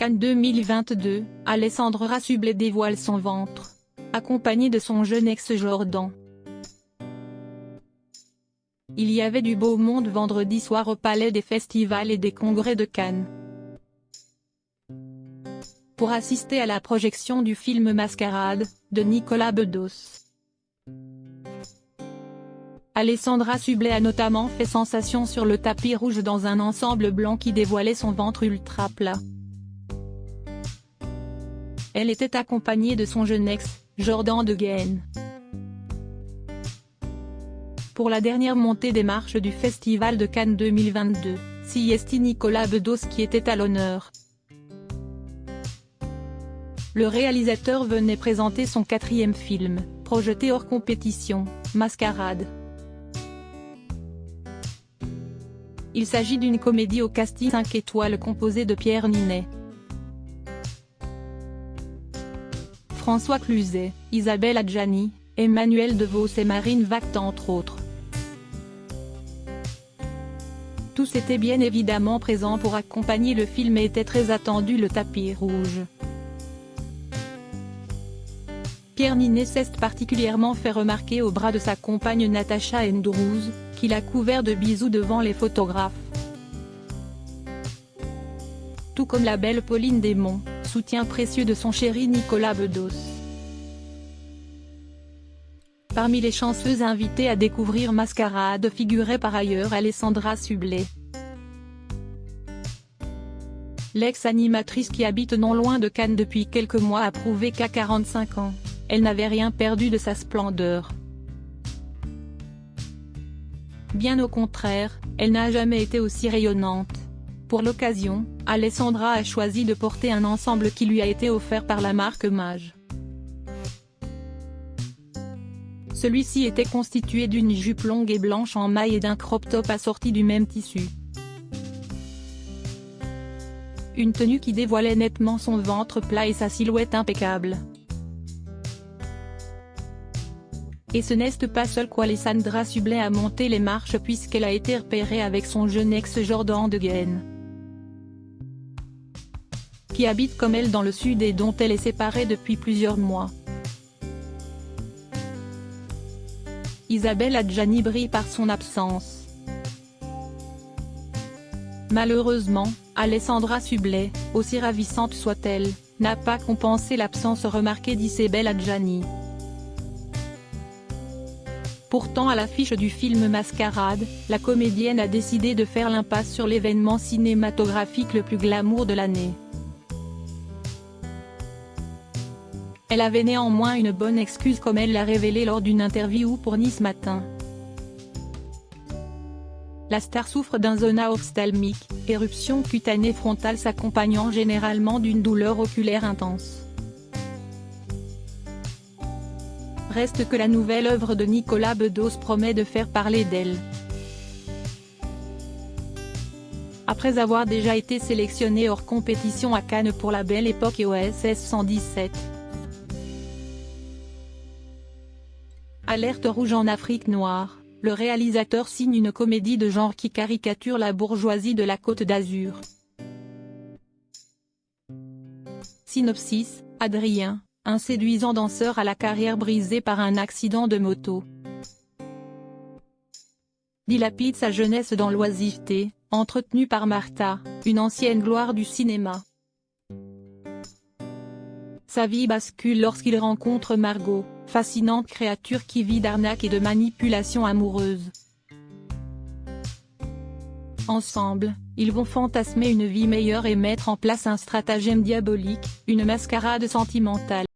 Cannes 2022, Alessandra Sublet dévoile son ventre, accompagnée de son jeune ex Jordan. Il y avait du beau monde vendredi soir au Palais des Festivals et des Congrès de Cannes, pour assister à la projection du film Mascarade, de Nicolas Bedos. Alessandra Sublet a notamment fait sensation sur le tapis rouge dans un ensemble blanc qui dévoilait son ventre ultra plat. Elle était accompagnée de son jeune ex, Jordan De Gene. Pour la dernière montée des marches du Festival de Cannes 2022, c'est Nicolas Bedos qui était à l'honneur. Le réalisateur venait présenter son 4e film, projeté hors compétition, Mascarade. Il s'agit d'une comédie au casting 5 étoiles composée de Pierre Ninet, François Cluzet, Isabelle Adjani, Emmanuel DeVos et Marine Vact entre autres. Tous étaient bien évidemment présents pour accompagner le film et était très attendu le tapis rouge. Pierre Ninet s'est particulièrement fait remarquer au bras de sa compagne Natacha Ndrouz, qui l'a couvert de bisous devant les photographes. Tout comme la belle Pauline Desmonts, soutien précieux de son chéri Nicolas Bedos. Parmi les chanceuses invitées à découvrir Mascarade figurait par ailleurs Alessandra Sublet. L'ex-animatrice qui habite non loin de Cannes depuis quelques mois a prouvé qu'à 45 ans, elle n'avait rien perdu de sa splendeur. Bien au contraire, elle n'a jamais été aussi rayonnante. Pour l'occasion, Alessandra a choisi de porter un ensemble qui lui a été offert par la marque Mage. Celui-ci était constitué d'une jupe longue et blanche en maille et d'un crop top assorti du même tissu. Une tenue qui dévoilait nettement son ventre plat et sa silhouette impeccable. Et ce n'est pas seul qu'Alessandra Sublet a monté les marches puisqu'elle a été repérée avec son jeune ex Jordan De Gene, qui habite comme elle dans le sud et dont elle est séparée depuis plusieurs mois. Isabelle Adjani brille par son absence. Malheureusement, Alessandra Sublet, aussi ravissante soit-elle, n'a pas compensé l'absence remarquée d'Isabelle Adjani. Pourtant à l'affiche du film Mascarade, la comédienne a décidé de faire l'impasse sur l'événement cinématographique le plus glamour de l'année. Elle avait néanmoins une bonne excuse comme elle l'a révélé lors d'une interview pour Nice Matin. La star souffre d'un zona ophtalmique, éruption cutanée frontale s'accompagnant généralement d'une douleur oculaire intense. Reste que la nouvelle œuvre de Nicolas Bedos promet de faire parler d'elle. Après avoir déjà été sélectionnée hors compétition à Cannes pour La Belle Époque et OSS 117. Alerte rouge en Afrique noire, le réalisateur signe une comédie de genre qui caricature la bourgeoisie de la Côte d'Azur. Synopsis, Adrien, un séduisant danseur à la carrière brisée par un accident de moto, dilapide sa jeunesse dans l'oisiveté, entretenue par Martha, une ancienne gloire du cinéma. Sa vie bascule lorsqu'il rencontre Margot, fascinante créature qui vit d'arnaques et de manipulations amoureuses. Ensemble, ils vont fantasmer une vie meilleure et mettre en place un stratagème diabolique, une mascarade sentimentale.